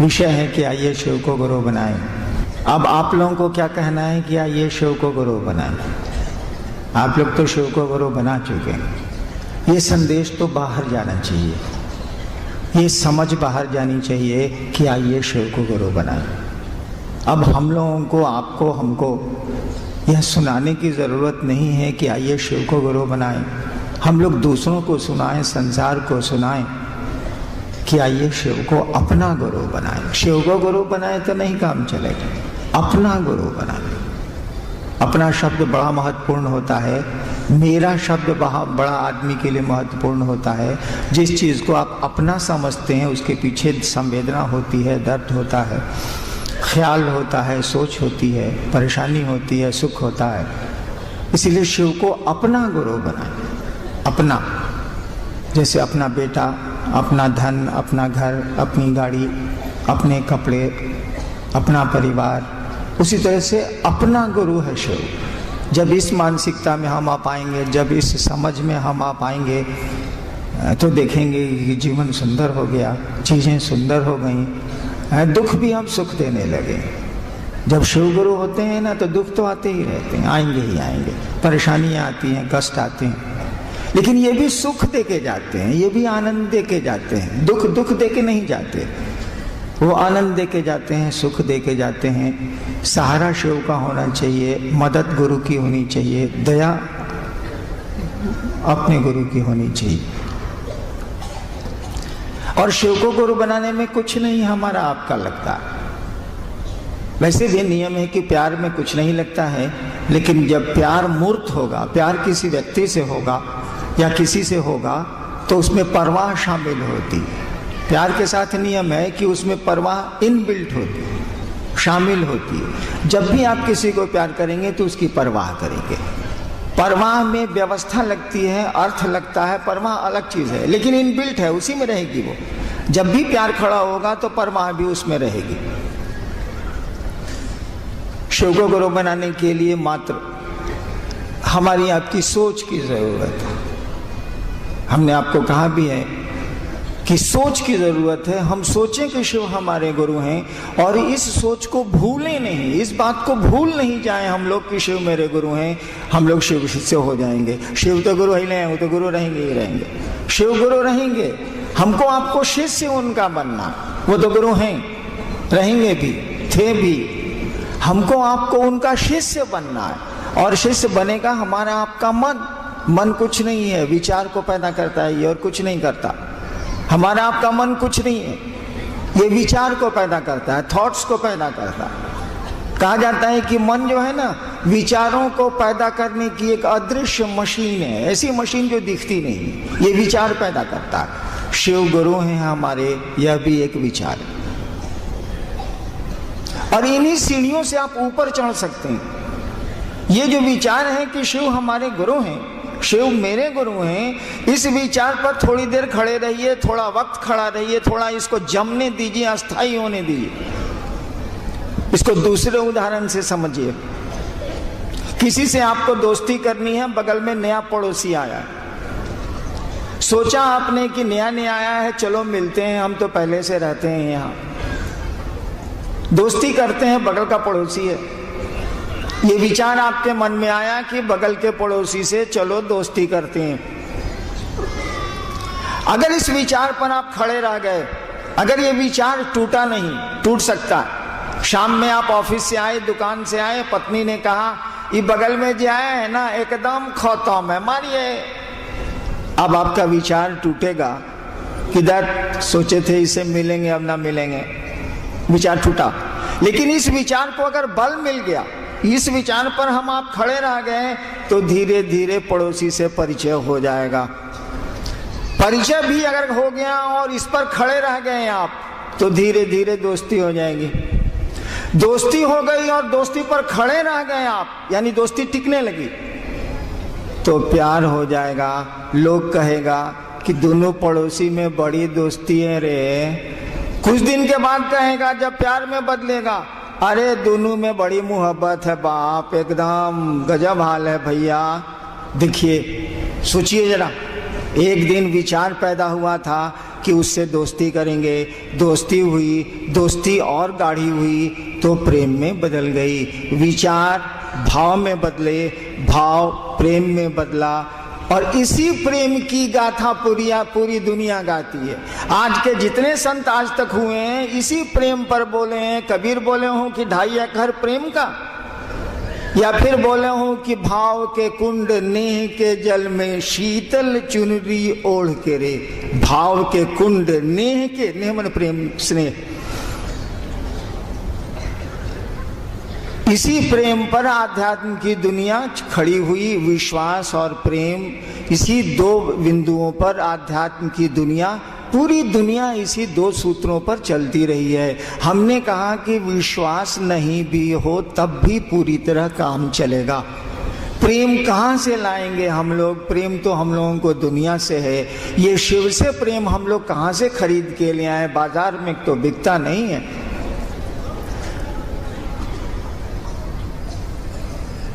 विषय है कि आइए शिव को गुरु बनाएं। अब आप लोगों को क्या कहना है कि आइए शिव को गुरु बनाएं। आप लोग तो शिव को गुरु बना चुके हैं। ये संदेश तो बाहर जाना चाहिए, ये समझ बाहर जानी चाहिए कि आइए शिव को गुरु बनाएं। अब हम लोगों को, आपको, हमको यह सुनाने की ज़रूरत नहीं है कि आइए शिव को गुरु बनाएं। हम लोग दूसरों को सुनाएं, संसार को सुनाएं कि आइए शिव को अपना गुरु बनाएं। शिव को गुरु बनाए तो नहीं काम चलेगा, अपना गुरु बनाएं। अपना शब्द बड़ा महत्वपूर्ण होता है, मेरा शब्द बड़ा आदमी के लिए महत्वपूर्ण होता है। जिस चीज़ को आप अपना समझते हैं उसके पीछे संवेदना होती है, दर्द होता है, ख्याल होता है, सोच होती है, परेशानी होती है, सुख होता है। इसीलिए शिव को अपना गुरु बनाएं। अपना, जैसे अपना बेटा, अपना धन, अपना घर, अपनी गाड़ी, अपने कपड़े, अपना परिवार, उसी तरह से अपना गुरु है शिव। जब इस मानसिकता में हम आ पाएंगे, जब इस समझ में हम आ पाएंगे, तो देखेंगे कि जीवन सुंदर हो गया, चीज़ें सुंदर हो गई, दुख भी हम सुख देने लगे। जब शिव गुरु होते हैं ना तो दुख तो आते ही रहते हैं, आएंगे ही आएंगे, परेशानियाँ आती हैं, कष्ट आते हैं, लेकिन ये भी सुख दे के जाते हैं, ये भी आनंद दे के जाते हैं। दुख दुख दे के नहीं जाते, वो आनंद दे के जाते हैं, सुख दे के जाते हैं। सहारा शिव का होना चाहिए, मदद गुरु की होनी चाहिए, दया अपने गुरु की होनी चाहिए। और शिव को गुरु बनाने में कुछ नहीं हमारा आपका लगता। वैसे भी नियम है कि प्यार में कुछ नहीं लगता है, लेकिन जब प्यार मूर्त होगा, प्यार किसी व्यक्ति से होगा या किसी से होगा, तो उसमें परवाह शामिल होती है। प्यार के साथ नियम है कि उसमें परवाह इनबिल्ट होती है, शामिल होती है। जब भी आप किसी को प्यार करेंगे तो उसकी परवाह करेंगे। परवाह में व्यवस्था लगती है, अर्थ लगता है, परवाह अलग चीज़ है, लेकिन इनबिल्ट है, उसी में रहेगी वो। जब भी प्यार खड़ा होगा तो परवाह भी उसमें रहेगी। शिव को गुरु बनाने के लिए मात्र हमारी आपकी सोच की जरूरत है। हमने आपको कहा भी है कि सोच की जरूरत है। हम सोचें कि शिव हमारे गुरु हैं और इस सोच को भूलें नहीं, इस बात को भूल नहीं जाएं हम लोग कि शिव मेरे गुरु हैं। हम लोग शिव से हो जाएंगे, शिव तो गुरु ही नहीं, वो तो गुरु रहेंगे ही रहेंगे। शिव गुरु रहेंगे, हमको आपको शिष्य उनका बनना, वो तो गुरु हैं, रहेंगे भी, थे भी। हमको आपको उनका शिष्य बनना है, और शिष्य बनेगा हमारा आपका मन। मन कुछ नहीं है, विचार को पैदा करता है ये, और कुछ नहीं करता। हमारा आपका मन कुछ नहीं है, ये विचार को पैदा करता है, थॉट्स को पैदा करता है। कहा जाता है कि मन जो है ना, विचारों को पैदा करने की एक अदृश्य मशीन है, ऐसी मशीन जो दिखती नहीं, ये विचार पैदा करता है। शिव गुरु हैं हमारे, यह भी एक विचार है, और इन्हीं सीढ़ियों से आप ऊपर चढ़ सकते हैं। ये जो विचार है कि शिव हमारे गुरु हैं, शिव मेरे गुरु हैं, इस विचार पर थोड़ी देर खड़े रहिए, थोड़ा वक्त खड़ा रहिए, थोड़ा इसको जमने दीजिए, अस्थायी होने दीजिए। इसको दूसरे उदाहरण से समझिए। किसी से आपको दोस्ती करनी है, बगल में नया पड़ोसी आया है। सोचा आपने कि नया नया आया है, चलो मिलते हैं, हम तो पहले से रहते हैं यहाँ, दोस्ती करते हैं, बगल का पड़ोसी है। ये विचार आपके मन में आया कि बगल के पड़ोसी से चलो दोस्ती करते हैं। अगर इस विचार पर आप खड़े रह गए, अगर ये विचार टूटा नहीं, टूट सकता। शाम में आप ऑफिस से आए, दुकान से आए, पत्नी ने कहा ये बगल में जो आया है ना एकदम खत्म है, मारिए। अब आपका विचार टूटेगा कि दर सोचे थे इससे मिलेंगे, अब ना मिलेंगे, विचार टूटा। लेकिन इस विचार को अगर बल मिल गया, इस विचार पर हम आप खड़े रह गए, तो धीरे धीरे पड़ोसी से परिचय हो जाएगा। परिचय भी अगर हो गया और इस पर खड़े रह गए आप, तो धीरे धीरे दोस्ती हो जाएगी। दोस्ती हो गई और दोस्ती पर खड़े रह गए आप, यानी दोस्ती टिकने लगी, तो प्यार हो जाएगा। लोग कहेगा कि दोनों पड़ोसी में बड़ी दोस्ती है रे। कुछ दिन के बाद कहेगा, जब प्यार में बदलेगा, अरे दोनों में बड़ी मोहब्बत है बाप, एकदम गजब हाल है भैया। देखिए, सोचिए जरा, एक दिन विचार पैदा हुआ था कि उससे दोस्ती करेंगे, दोस्ती हुई, दोस्ती और गाढ़ी हुई तो प्रेम में बदल गई। विचार भाव में बदले, भाव प्रेम में बदला, और इसी प्रेम की गाथा पूरी दुनिया गाती है। आज के जितने संत आज तक हुए हैं इसी प्रेम पर बोले हैं। कबीर बोले हों कि 2.5 एकड़ प्रेम का, या फिर बोले हों कि भाव के कुंड नेह के जल में शीतल चुनरी ओढ़ के रे। भाव के कुंड नेह के, नेह मन प्रेम स्नेह, इसी प्रेम पर आध्यात्म की दुनिया खड़ी हुई। विश्वास और प्रेम, इसी 2 बिंदुओं पर आध्यात्म की दुनिया, पूरी दुनिया इसी 2 सूत्रों पर चलती रही है। हमने कहा कि विश्वास नहीं भी हो तब भी पूरी तरह काम चलेगा। प्रेम कहाँ से लाएंगे हम लोग? प्रेम तो हम लोगों को दुनिया से है। ये शिव से प्रेम हम लोग कहाँ से खरीद के ले आए? बाजार में तो बिकता नहीं है।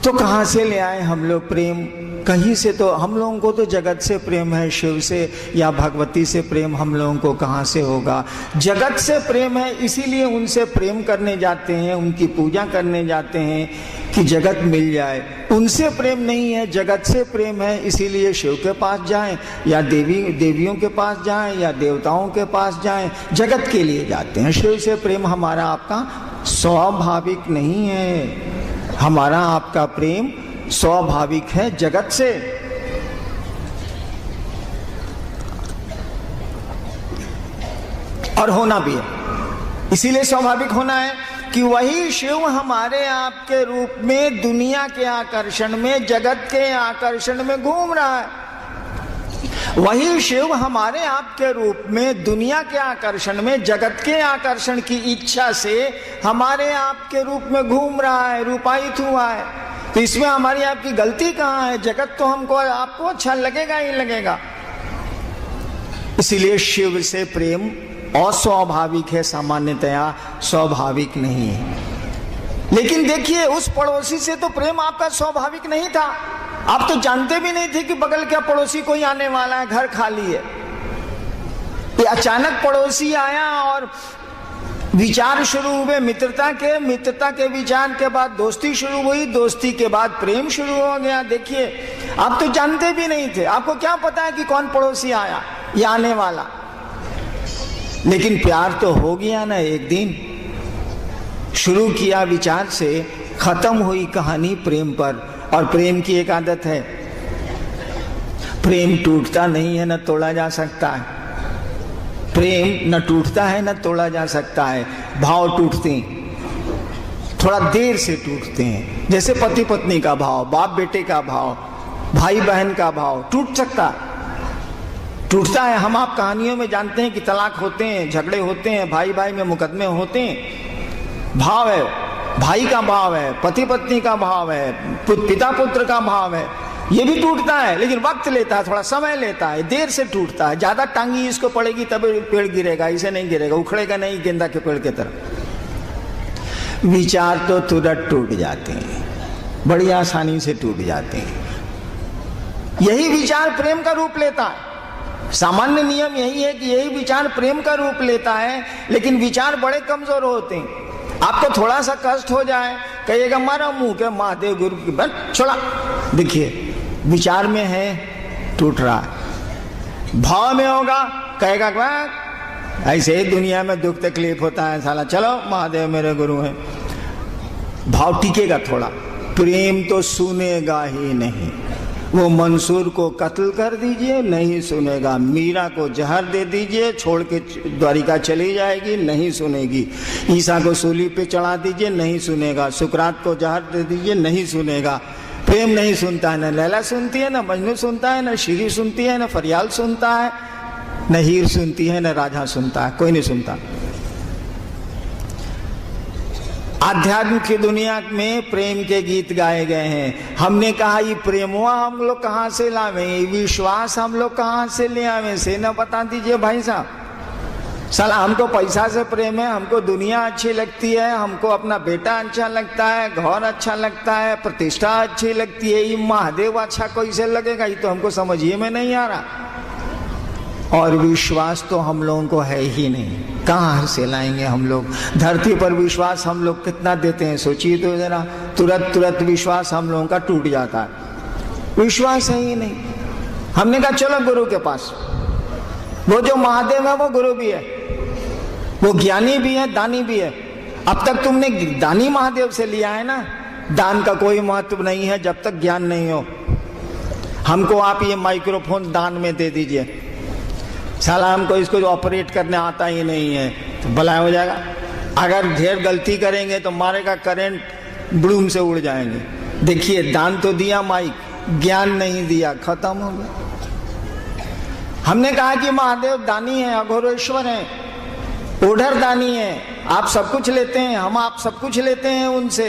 तो कहाँ से ले आए हम लोग प्रेम? कहीं से तो हम लोगों को तो जगत से प्रेम है, शिव से या भगवती से प्रेम हम लोगों को कहाँ से होगा? जगत से प्रेम है, इसीलिए उनसे प्रेम करने जाते हैं, उनकी पूजा करने जाते हैं कि जगत मिल जाए। उनसे प्रेम नहीं है, जगत से प्रेम है, इसीलिए शिव के पास जाएं या देवियों के पास जाएं या देवताओं के पास जाएं, जगत के लिए जाते हैं। शिव से प्रेम हमारा आपका स्वाभाविक नहीं है। हमारा आपका प्रेम स्वाभाविक है जगत से। और होना भी है, इसीलिए स्वाभाविक होना है कि वही शिव हमारे आपके रूप में दुनिया के आकर्षण में, जगत के आकर्षण में घूम रहा है। वही शिव हमारे आपके रूप में दुनिया के आकर्षण में, जगत के आकर्षण की इच्छा से हमारे आपके रूप में घूम रहा है, रूपायित हुआ है। तो इसमें हमारी आपकी गलती कहाँ है? जगत तो हमको आपको अच्छा लगेगा ही लगेगा। इसीलिए शिव से प्रेम अस्वाभाविक है, सामान्यतया स्वाभाविक नहीं है। लेकिन देखिए, उस पड़ोसी से तो प्रेम आपका स्वाभाविक नहीं था। आप तो जानते भी नहीं थे कि बगल का पड़ोसी कोई आने वाला है, घर खाली है। ये अचानक पड़ोसी आया और विचार शुरू हुए मित्रता के विचार के बाद दोस्ती शुरू हुई, दोस्ती के बाद प्रेम शुरू हो गया। देखिए, आप तो जानते भी नहीं थे, आपको क्या पता है कि कौन पड़ोसी आया या आने वाला। लेकिन प्यार तो हो गया ना एक दिन। शुरू किया विचार से, खत्म हुई कहानी प्रेम पर। और प्रेम की एक आदत है, प्रेम टूटता नहीं है, न तोड़ा जा सकता है। प्रेम न टूटता है न तोड़ा जा सकता है। भाव टूटते हैं, थोड़ा देर से टूटते हैं। जैसे पति पत्नी का भाव, बाप बेटे का भाव, भाई बहन का भाव टूट सकता, टूटता है। हम आप कहानियों में जानते हैं कि तलाक होते हैं, झगड़े होते हैं, भाई भाई में मुकदमे होते हैं। भाव है, भाई का भाव है, पति पत्नी का भाव है, पिता पुत्र का भाव है, ये भी टूटता है। लेकिन वक्त लेता है, थोड़ा समय लेता है, देर से टूटता है। ज्यादा टांगी इसको पड़ेगी तब पेड़ गिरेगा, इसे नहीं गिरेगा, उखड़ेगा नहीं गेंदा के पेड़ के तरह। विचार तो तुरंत टूट जाते हैं, बड़ी आसानी से टूट जाते हैं। यही विचार प्रेम का रूप लेता है। सामान्य नियम यही है कि यही विचार प्रेम का रूप लेता है। लेकिन विचार बड़े कमजोर होते हैं। आपको थोड़ा सा कष्ट हो जाए, कहिएगा मारा मुंह के महादेव गुरु की बन छोड़ा। देखिए, विचार में है, टूट रहा है। भाव में होगा, कहेगा ऐसे ही दुनिया में दुख तकलीफ होता है, साला चलो महादेव मेरे गुरु हैं। भाव टिकेगा थोड़ा। प्रेम तो सुनेगा ही नहीं। वो मंसूर को कत्ल कर दीजिए, नहीं सुनेगा। मीरा को जहर दे दीजिए, छोड़ के द्वारिका चली जाएगी, नहीं सुनेगी। ईसा को सूली पे चढ़ा दीजिए, नहीं सुनेगा। सुकरात को जहर दे दीजिए, नहीं सुनेगा। प्रेम नहीं सुनता है, न लैला सुनती है, न मजनू सुनता है, न शीरी सुनती है, न फरियाल सुनता है, न हीर सुनती है, न राधा सुनता है, कोई नहीं सुनता। आध्यात्म की दुनिया में प्रेम के गीत गाए गए हैं। हमने कहा ये प्रेमवा हम लोग कहाँ से लावे, विश्वास हम लोग कहाँ से ले आवे, से न बता दीजिए भाई साहब। साला हमको पैसा से प्रेम है, हमको दुनिया अच्छी लगती है, हमको अपना बेटा अच्छा लगता है, घर अच्छा लगता है, प्रतिष्ठा अच्छी लगती है। ये महादेव अच्छा कैसे लगेगा, ये तो हमको समझिए में नहीं आ रहा। और विश्वास तो हम लोगों को है ही नहीं, कहाँ से लाएंगे हम लोग। धरती पर विश्वास हम लोग कितना देते हैं सोचिए तो जरा, तुरंत विश्वास हम लोगों का टूट जाता है, विश्वास है ही नहीं। हमने कहा चलो गुरु के पास, वो जो महादेव है वो गुरु भी है, वो ज्ञानी भी है, दानी भी है। अब तक तुमने दानी महादेव से लिया है ना, दान का कोई महत्व नहीं है जब तक ज्ञान नहीं हो। हमको आप ये माइक्रोफोन दान में दे दीजिए, साला हमको इसको ऑपरेट करने आता ही नहीं है, तो भला हो जाएगा। अगर ढेर गलती करेंगे तो मारेगा करंट, ब्लूम से उड़ जाएंगे। देखिए दान तो दिया माइक, ज्ञान नहीं दिया, खत्म हो गया। हमने कहा कि महादेव दानी है, अघोरेश्वर है, ओढ़र दानी है, आप सब कुछ लेते हैं, हम आप सब कुछ लेते हैं उनसे,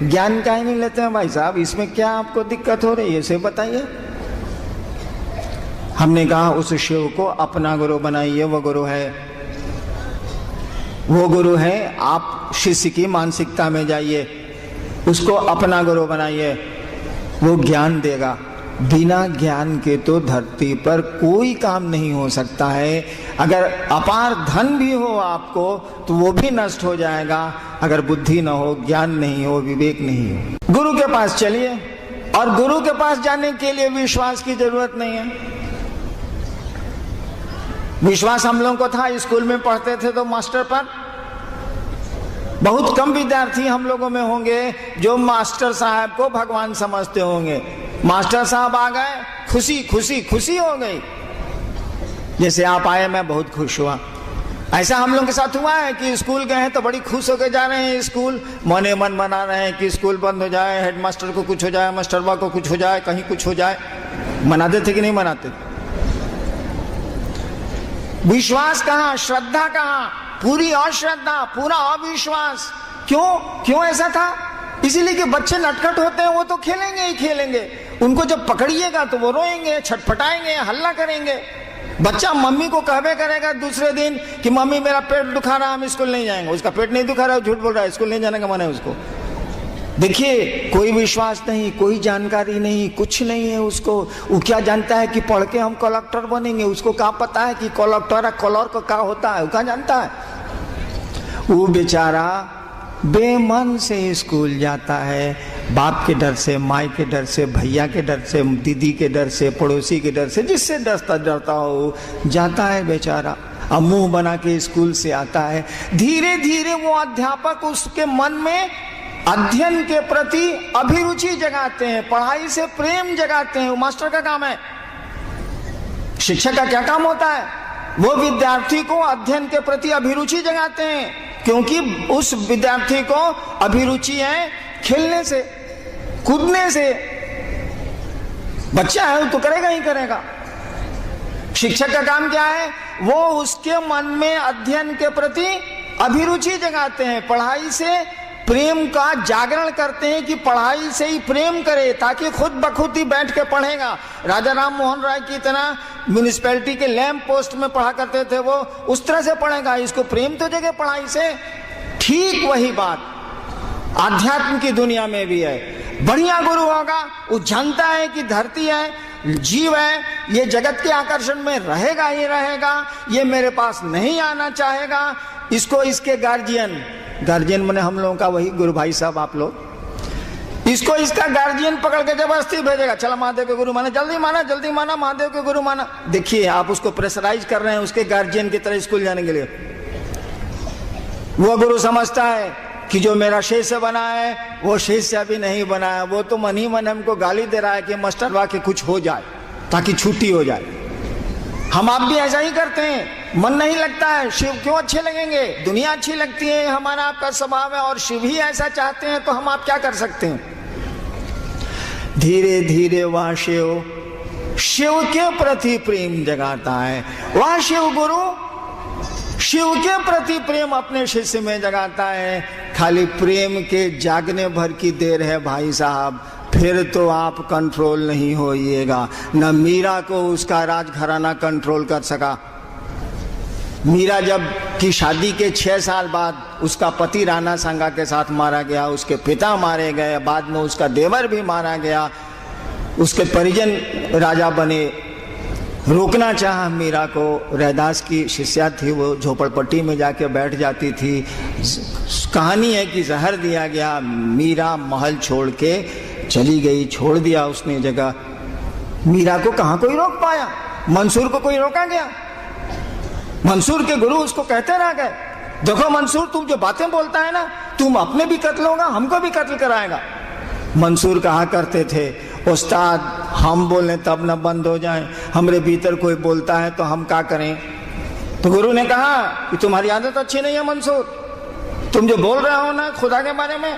ज्ञान का ही नहीं लेते हैं। भाई साहब इसमें क्या आपको दिक्कत हो रही है, इसे बताइए। हमने कहा उस शिव को अपना गुरु बनाइए, वो गुरु है, वो गुरु है। आप शिष्य की मानसिकता में जाइए, उसको अपना गुरु बनाइए, वो ज्ञान देगा। बिना ज्ञान के तो धरती पर कोई काम नहीं हो सकता है। अगर अपार धन भी हो आपको तो वो भी नष्ट हो जाएगा, अगर बुद्धि न हो, ज्ञान नहीं हो, विवेक नहीं हो। गुरु के पास चलिए, और गुरु के पास जाने के लिए विश्वास की जरूरत नहीं है। विश्वास हम लोगों को था, स्कूल में पढ़ते थे तो मास्टर पर। बहुत कम विद्यार्थी हम लोगों में होंगे जो मास्टर साहब को भगवान समझते होंगे। मास्टर साहब आ गए, खुशी खुशी खुशी हो गई, जैसे आप आए मैं बहुत खुश हुआ। ऐसा हम लोग के साथ हुआ है कि स्कूल गए हैं तो बड़ी खुश होकर जा रहे हैं स्कूल, मने मन मना रहे हैं कि स्कूल बंद हो जाए, हेडमास्टर को कुछ हो जाए, मास्टरवा को कुछ हो जाए, कहीं कुछ हो जाए। मनाते थे कि नहीं मनाते? विश्वास कहाँ, श्रद्धा कहाँ? पूरी अश्रद्धा, पूरा अविश्वास। क्यों ऐसा था? इसीलिए कि बच्चे नटखट होते हैं, वो तो खेलेंगे ही खेलेंगे, उनको जब पकड़िएगा तो वो रोएंगे, छटपटाएंगे, हल्ला करेंगे। बच्चा मम्मी को कहबे करेगा दूसरे दिन कि मम्मी मेरा पेट दुखा रहा, हम स्कूल नहीं जाएंगे। उसका पेट नहीं दुखा रहा, झूठ बोल रहा है, स्कूल नहीं जाने का मन है उसको। देखिए कोई विश्वास नहीं, कोई जानकारी नहीं, कुछ नहीं है उसको। वो क्या जानता है कि पढ़ के हम कलेक्टर बनेंगे? उसको क्या पता है कि कलेक्टर कलर का क्या होता है? वो क्या जानता है? वो बेचारा बेमन से स्कूल जाता है, बाप के डर से, माई के डर से, भैया के डर से, दीदी के डर से, पड़ोसी के डर से, जिससे डरता हो जाता है बेचारा। अब मुंह बना के स्कूल से आता है। धीरे धीरे वो अध्यापक उसके मन में अध्ययन के प्रति अभिरुचि जगाते हैं, पढ़ाई से प्रेम जगाते हैं। वो मास्टर का काम है। शिक्षक का क्या काम होता है? वो विद्यार्थी को अध्ययन के प्रति अभिरुचि जगाते हैं, क्योंकि उस विद्यार्थी को अभिरुचि है खेलने से, कूदने से। बच्चा है तो करेगा ही करेगा। शिक्षक का काम क्या है? वो उसके मन में अध्ययन के प्रति अभिरुचि जगाते हैं, पढ़ाई से प्रेम का जागरण करते हैं कि पढ़ाई से ही प्रेम करे, ताकि खुद बखुद ही बैठ के पढ़ेगा। राजा राम मोहन राय की तरह म्यूनिसिपैलिटी के लैंप पोस्ट में पढ़ा करते थे, वो उस तरह से पढ़ेगा। इसको प्रेम तो जगह पढ़ाई से। ठीक वही बात आध्यात्म की दुनिया में भी है। बढ़िया गुरु होगा, वो जानता है कि धरती है, जीव है, ये जगत के आकर्षण में रहेगा ही रहेगा, ये मेरे पास नहीं आना चाहेगा। इसको इसके गार्जियन माने हम लोगों का वही गुरु भाई साहब आप लोग, इसको इसका गार्जियन पकड़ के जबरदस्ती भेजेगा, चला महादेव के गुरु माना, जल्दी माना महादेव के गुरु माना। देखिए आप उसको प्रेशराइज कर रहे हैं उसके गार्जियन की तरह स्कूल जाने के लिए। वो गुरु समझता है कि जो मेरा शिष्य बना है वो शिष्य अभी नहीं बना है, वो तो मन ही मन हमको गाली दे रहा है कि मास्टर वाके कुछ हो जाए ताकि छुट्टी हो जाए। हम आप भी ऐसा ही करते हैं, मन नहीं लगता है, शिव क्यों अच्छे लगेंगे? दुनिया अच्छी लगती है, हमारा आपका स्वभाव है, और शिव ही ऐसा चाहते हैं, तो हम आप क्या कर सकते हैं? धीरे धीरे वह शिव के प्रति प्रेम जगाता है। वह शिव गुरु शिव के प्रति प्रेम अपने शिष्य में जगाता है। खाली प्रेम के जागने भर की देर है भाई साहब, फिर तो आप कंट्रोल नहीं होइएगा। न मीरा को उसका राजघराना कंट्रोल कर सका। मीरा जब की शादी के 6 साल बाद उसका पति राणा सांगा के साथ मारा गया, उसके पिता मारे गए, बाद में उसका देवर भी मारा गया, उसके परिजन राजा बने, रोकना चाहा मीरा को। रैदास की शिष्या थी, वो झोपड़पट्टी में जाके बैठ जाती थी। कहानी है कि जहर दिया गया, मीरा महल छोड़ के चली गई, छोड़ दिया उसने जगह। मीरा को कहाँ कोई रोक पाया? मंसूर को कोई रोका गया? मंसूर के गुरु उसको कहते रह गए, देखो मंसूर तुम जो बातें बोलता है ना, तुम अपने भी कत्ल होगा, हमको भी कत्ल कराएगा। मंसूर कहा करते थे, उस्ताद हम बोलें तब न बंद हो जाए, हमरे भीतर कोई बोलता है तो हम क्या करें? तो गुरु ने कहा कि तुम्हारी आदत अच्छी नहीं है मंसूर, तुम जो बोल रहे हो ना खुदा के बारे में,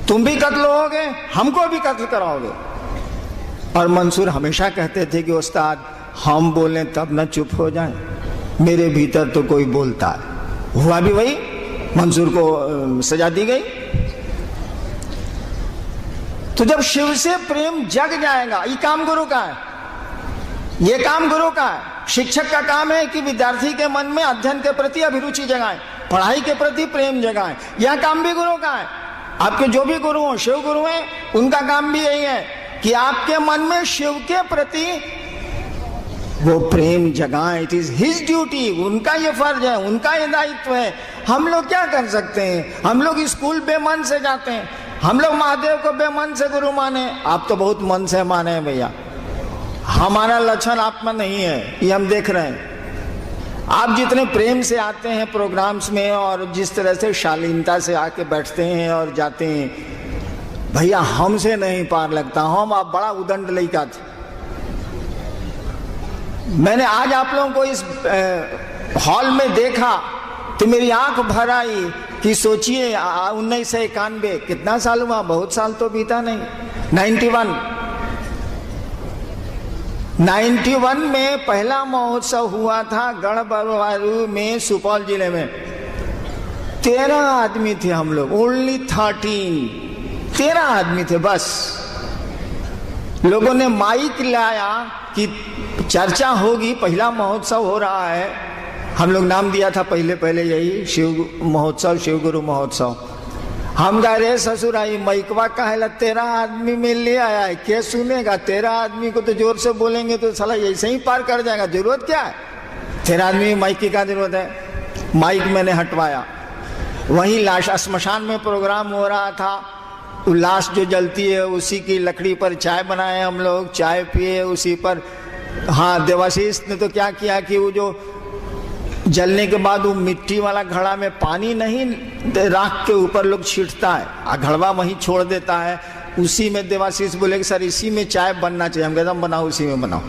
तुम भी कत्ल होगे, हमको भी कत्ल कराओगे। और मंसूर हमेशा कहते थे कि उस्ताद हम बोलें तब न चुप हो जाए, मेरे भीतर तो कोई बोलता है। हुआ भी वही, मंसूर को सजा दी गई। तो जब शिव से प्रेम जग जाएगा, ये काम गुरु का है, ये काम गुरु का है। शिक्षक का काम है कि विद्यार्थी के मन में अध्ययन के प्रति अभिरुचि जगाएं, पढ़ाई के प्रति प्रेम जगाएं। यह काम भी गुरु का है। आपके जो भी गुरु हो, शिव गुरु हैं, उनका काम भी यही है कि आपके मन में शिव के प्रति वो प्रेम जगाएं। इट इज हिज ड्यूटी, उनका ये फर्ज है, उनका ये दायित्व है। हम लोग क्या कर सकते हैं? हम लोग स्कूल बेमन से जाते हैं, हम लोग महादेव को बेमन से गुरु माने। आप तो बहुत मन से माने हैं भैया, हमारा लक्षण आप में नहीं है, ये हम देख रहे हैं। आप जितने प्रेम से आते हैं प्रोग्राम्स में और जिस तरह से शालीनता से आके बैठते हैं और जाते हैं, भैया हमसे नहीं पार लगता। हम आप बड़ा उदंड लड़का थे। मैंने आज आप लोगों को इस हॉल में देखा तो मेरी आंख भर आई कि सोचिए 1991 कितना साल हुआ, बहुत साल तो बीता नहीं। 91 में पहला महोत्सव हुआ था गढ़बरुआरू में, सुपौल जिले में। 13 आदमी थे हम लोग, ओनली 13 आदमी थे बस। लोगों ने माइक लाया कि चर्चा होगी, पहला महोत्सव हो रहा है। हम लोग नाम दिया था पहले यही शिव महोत्सव, शिव गुरु महोत्सव। हम कह रहे ससुर आई माइकवा कहेला 13 आदमी में ले आया है, क्या सुनेगा? 13 आदमी को तो जोर से बोलेंगे तो साला ऐसे ही पार कर जाएगा, जरूरत क्या है? 13 आदमी माइक की क्या जरूरत है? माइक मैंने हटवाया। वहीं लाश श्मशान में प्रोग्राम हो रहा था, लाश जो जलती है उसी की लकड़ी पर चाय बनाए हम लोग, चाय पिए उसी पर। हाँ, देवाशीष ने तो क्या किया कि वो जो जलने के बाद वो मिट्टी वाला घड़ा में पानी नहीं, राख के ऊपर लोग छींटता है, घड़वा वहीं छोड़ देता है। उसी में देवाशीष बोले कि सर इसी में चाय बनना चाहिए। हम कहते हम बनाओ, उसी में बनाओ।